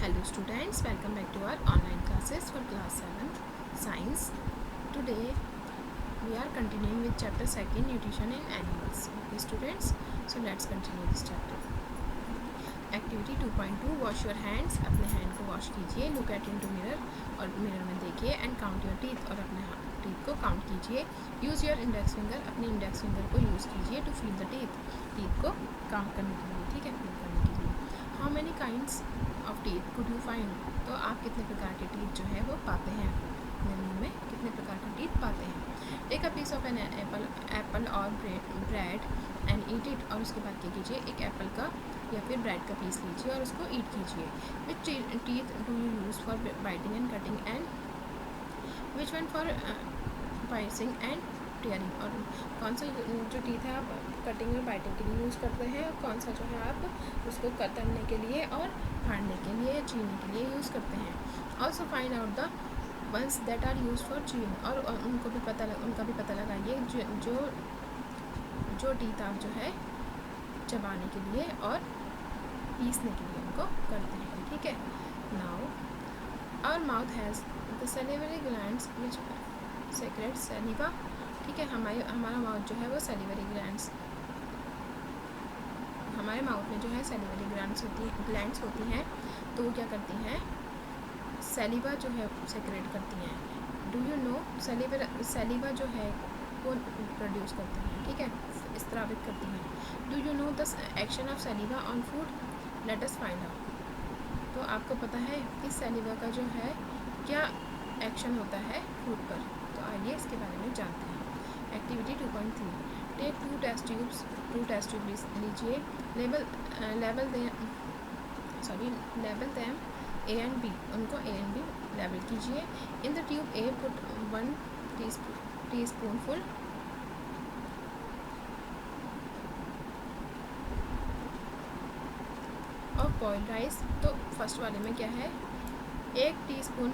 Hello students, welcome back to our online classes for class 7th science. Today we are continuing with chapter 2 nutrition in animals. Okay students, so let's continue this chapter. Activity 2.2 wash your hands. अपने hand को wash कीजिए. Look at into mirror और mirror में देखिए and count your teeth और अपने teeth को count कीजिए. Use your index finger. अपने इंडेक्स फिंगर को यूज़ कीजिए टू फील द टीथ को काउंट करने के लिए. ठीक है, फील करने के लिए. How many kinds of teeth could you find. तो आप कितने प्रकार के टीथ जो है वो पाते हैं, अपने मुंह में कितने प्रकार के टीथ पाते हैं. Take a piece of an apple और ब्रेड एंड ईट इट. और उसके बाद क्या कीजिए, एक एप्पल का या फिर ब्रेड का पीस लीजिए और उसको ईट कीजिए. Which teeth do you use for biting and cutting and which one for piercing and tearing. और कौन सा जो टीथ है आप कटिंग और बाइटिंग के लिए यूज़ करते हैं और कौन सा जो है आप उसको कतरने के लिए और फाड़ने के लिए या चीरने के लिए यूज़ करते हैं. Also find out the ones that are use for chewing. और उनका भी पता लगाइए जो टीथ आप जो है चबाने के लिए और पीसने के लिए उनको करते हैं. ठीक है. Now our mouth has the salivary glands which secrete saliva. ठीक है, हमारा माउथ जो है वो सैलिवरी ग्लैंड्स, हमारे माउथ में जो है सैलिवरी ग्लैंड्स होती हैं. तो वो क्या करती हैं, सैलिवा जो है सेक्रेट करती हैं. डू यू नो सैलिवा जो है वो प्रोड्यूस करती हैं. ठीक है, स्त्रावित करती हैं. Do you know the action of saliva on food. Let us find out. तो आपको पता है कि सैलिवा का जो है क्या एक्शन होता है फूड पर. तो आइए इसके बारे में जानते हैं. Activity 2.3 take two test tube लीजिए. Label them A and B. उनको ए एंड बी लेबल कीजिए. In the tube A put 1 teaspoonful of boiled rice. तो फर्स्ट वाले में क्या है, 1 टीस्पून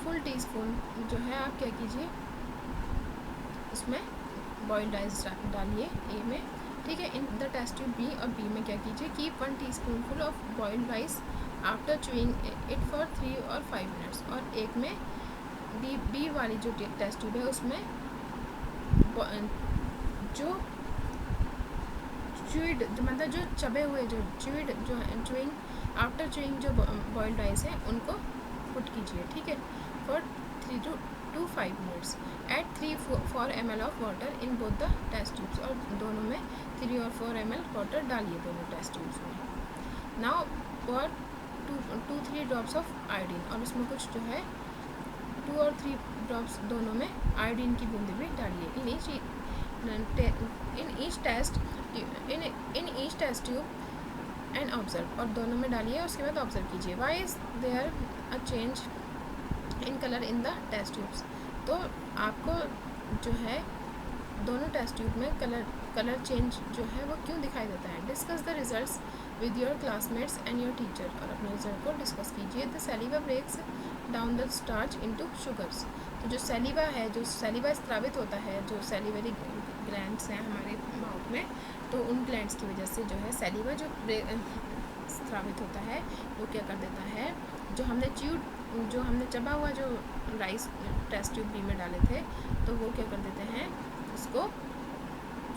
फुल टीस्पून जो है आप क्या कीजिए, उसमें बॉइल्ड राइस डालिए ए में. ठीक है. In the test tube B और बी में क्या कीजिए, keep 1 teaspoonful of boiled rice after chewing it for 3 और 5 मिनट्स. और एक में बी वाली जो टेस्ट ट्यूब है उसमें जो च्यूइड मतलब जो चबे हुए जो च्यूइंग आफ्टर च्यूइंग जो बॉइल्ड राइस है उनको पुट कीजिए. ठीक है, for 3 to 5 minutes. Add 3-4 ml of water in both the test tubes. और दोनों में 3 और 4 ml वाटर डालिए दोनों टेस्ट ट्यूब्स में. Now for 2-3 drops of iodine. और उसमें कुछ जो है 2 और 3 ड्रॉप्स दोनों में आयोडीन की बूंदें भी डालिए. In each test tube and observe. और दोनों में डालिए उसके बाद ऑब्जर्व कीजिए. Why is there a change in colour in the test tubes. तो आपको जो है दोनों टेस्ट ट्यूब में कलर चेंज जो है वो क्यों दिखाई देता है. Discuss the results with your classmates and your teacher. और अपने रिजल्ट को डिस्कस कीजिए. The saliva breaks down the starch into sugars. तो जो सैलिवा स्त्रावित होता है, जो सैलिवरी ग्लैंड्स हैं हमारे माउथ में, तो उन ग्लैंड्स की वजह से जो है सैलिवा जो स्त्रावित होता है वो क्या कर देता है, जो हमने चबा हुआ जो राइस टेस्ट ट्यूब बी में डाले थे तो वो क्या कर देते हैं, उसको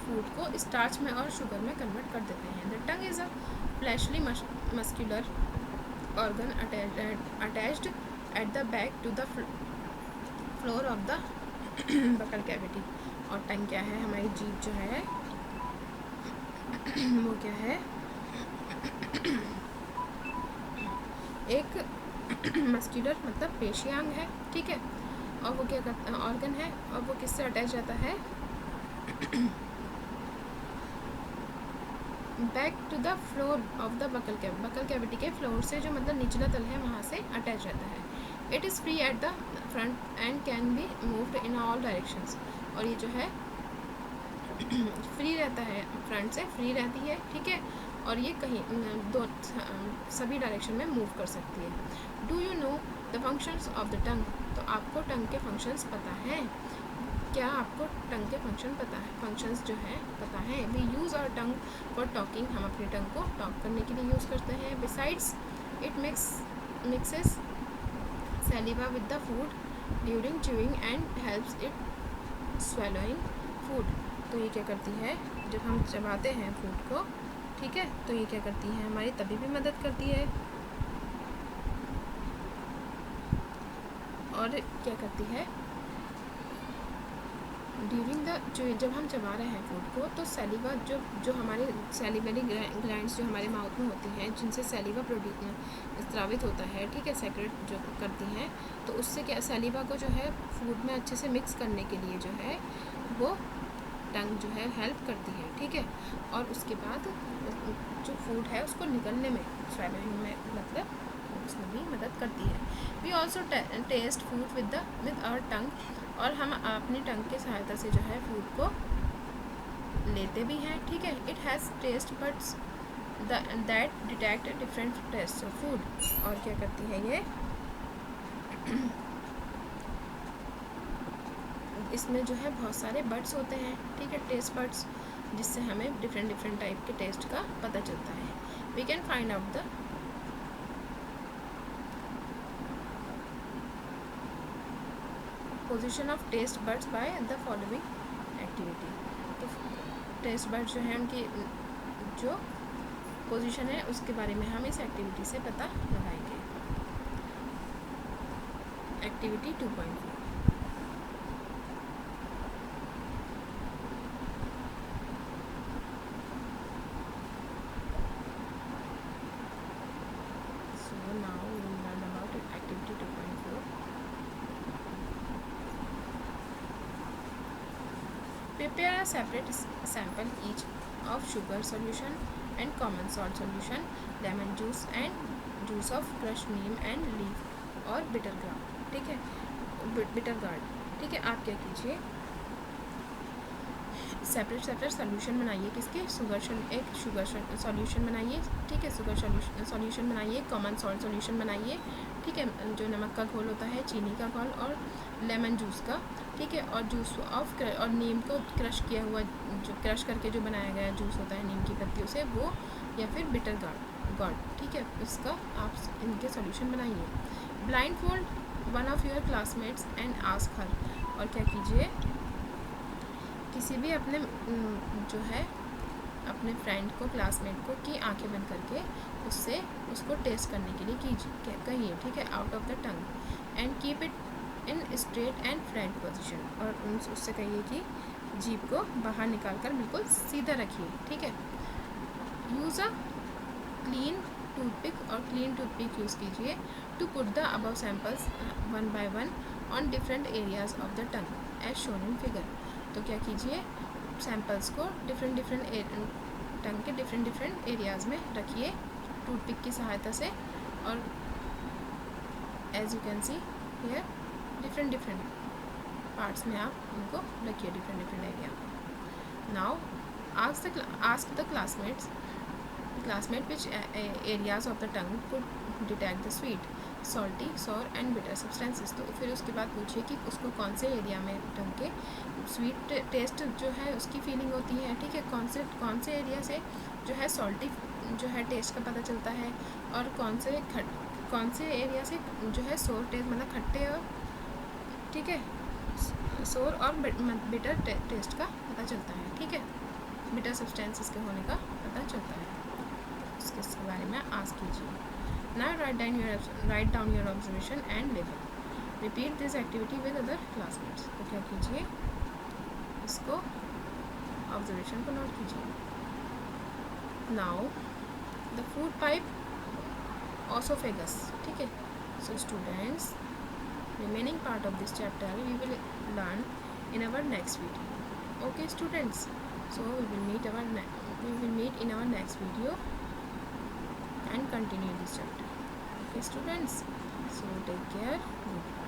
फूड को स्टार्च में और शुगर में कन्वर्ट कर देते हैं. The tongue is a fleshly muscular organ attached at the back to the floor of the buccal cavity. और टंग क्या है, हमारी जीभ जो है वो क्या है, एक मस्कुलर मतलब पेशी अंग है. ठीक है. और वो क्या करता है, ऑर्गन है. और वो किससे अटैच रहता है, back to the floor of the buccal cavity के फ्लोर से जो मतलब निचला तल है वहाँ से अटैच रहता है. It is free at the front end can be moved in all directions. और ये जो है फ्री रहता है, फ्रंट से फ्री रहती है. ठीक है. और ये कहीं सभी डायरेक्शन में मूव कर सकती है. Do you know the functions of the टंग. तो आपको टंग के फंक्शंस पता है. क्या आपको टंग के फंक्शंस जो है पता है. We use our tongue for talking. हम अपनी टंग को टॉक करने के लिए यूज़ करते हैं. Besides it makes mixes saliva with the food during chewing and helps it swallowing food। तो ये क्या करती है, जब हम चबाते हैं फूड को, ठीक है, तो ये क्या करती है, हमारी तभी भी मदद करती है। और क्या करती है, ड्यूरिंग द जब हम चबा रहे हैं फूड को, तो सैलिवा जो हमारे सैलिवरी ग्लैंड्स जो हमारे माउथ में होती हैं, जिनसे सैलिवा स्रावित होता है, ठीक है, सेक्रेट जो करती हैं, तो उससे क्या सैलिवा को जो है फूड में अच्छे से मिक्स करने के लिए जो है वो टंग जो है हेल्प करती है, ठीक है। और उसके बाद जो फूड है उसको निकलने में, स्वैलोइंग में, मतलब उसमें भी मदद करती है। We also taste food with our tongue, और हम अपनी टंग की सहायता से जो है फूड को लेते भी हैं, ठीक है। It has taste buds that detect different taste of food. और क्या करती है ये, इसमें जो है बहुत सारे बड्स होते हैं, ठीक है, टेस्ट बड्स, जिससे हमें डिफरेंट टाइप के टेस्ट का पता चलता है। We can find out the position of taste buds by the following activity. तो टेस्ट बड्स जो है उनकी जो पोजीशन है उसके बारे में हम इस एक्टिविटी से पता लगाएंगे। Activity 2.4। So now we will learn about activity 2.4. Prepare a separate sample each of sugar solution and common salt solution, lemon juice and juice of crushed neem and leaf और bitter gourd, ठीक है, bitter gourd, ठीक है। आप क्या कीजिए, separate solution बनाइए, किसके, एक शुगर सोल्यूशन बनाइए, ठीक है, शुगर सोल्यूशन बनाइए, कॉमन सॉल्ट सोल्यूशन बनाइए, ठीक है, जो नमक का घोल होता है, चीनी का घोल और लेमन जूस का, ठीक है, और जूस ऑफ और नीम को क्रश किया हुआ, जो क्रश करके जो बनाया गया जूस होता है नीम की पत्तियों से, वो, या फिर बिटर गॉड, ठीक है, उसका आप इनके सोल्यूशन बनाइए। Blind fold one of your classmates and ask her. और क्या कीजिए, किसी भी अपने जो है अपने फ्रेंड को, क्लासमेट को, की आंखें बंद करके उसको टेस्ट करने के लिए कहिए, ठीक है, out of the tongue and keep it in straight and flat position. और उससे कहिए कि जीभ को बाहर निकाल कर बिल्कुल सीधा रखिए, ठीक है। यूज़ अ क्लीन टूथपिक, और क्लीन टूथपिक यूज़ कीजिए to put the above samples one by one on different areas of the tongue as shown in figure. तो क्या कीजिए, सैम्पल्स को डिफरेंट टंग के डिफरेंट एरियाज़ में रखिए टूथपिक की सहायता से, और as you can see here different parts में आप उनको रखिए, different area. Now ask the classmate which areas of the tongue could detect the sweet, salty, sour and bitter substances. तो फिर उसके बाद पूछिए कि उसको कौन से एरिया में टंग के स्वीट टेस्ट जो है उसकी फीलिंग होती है, ठीक है, कौन से एरिया से जो है सॉल्टी जो है टेस्ट का पता चलता है, और कौन से एरिया से जो है सोर टेस्ट, मतलब खट्टे और, ठीक है, सोर और बिटर टेस्ट का पता चलता है, ठीक है, बिटर सब्सटेंसेस के होने का पता चलता है। उसके बारे में आस्क कीजिए। Now write down your observation and label. Repeat this activity with other classmates. तो क्या कीजिए, इसको ऑब्जर्वेशन को नोट कीजिए। Now the food pipe esophagus, ठीक है। So students, remaining part of this chapter we will learn in our next video. Okay students, so we will meet in our next video and continue this chapter. Okay students, so take care, goodbye.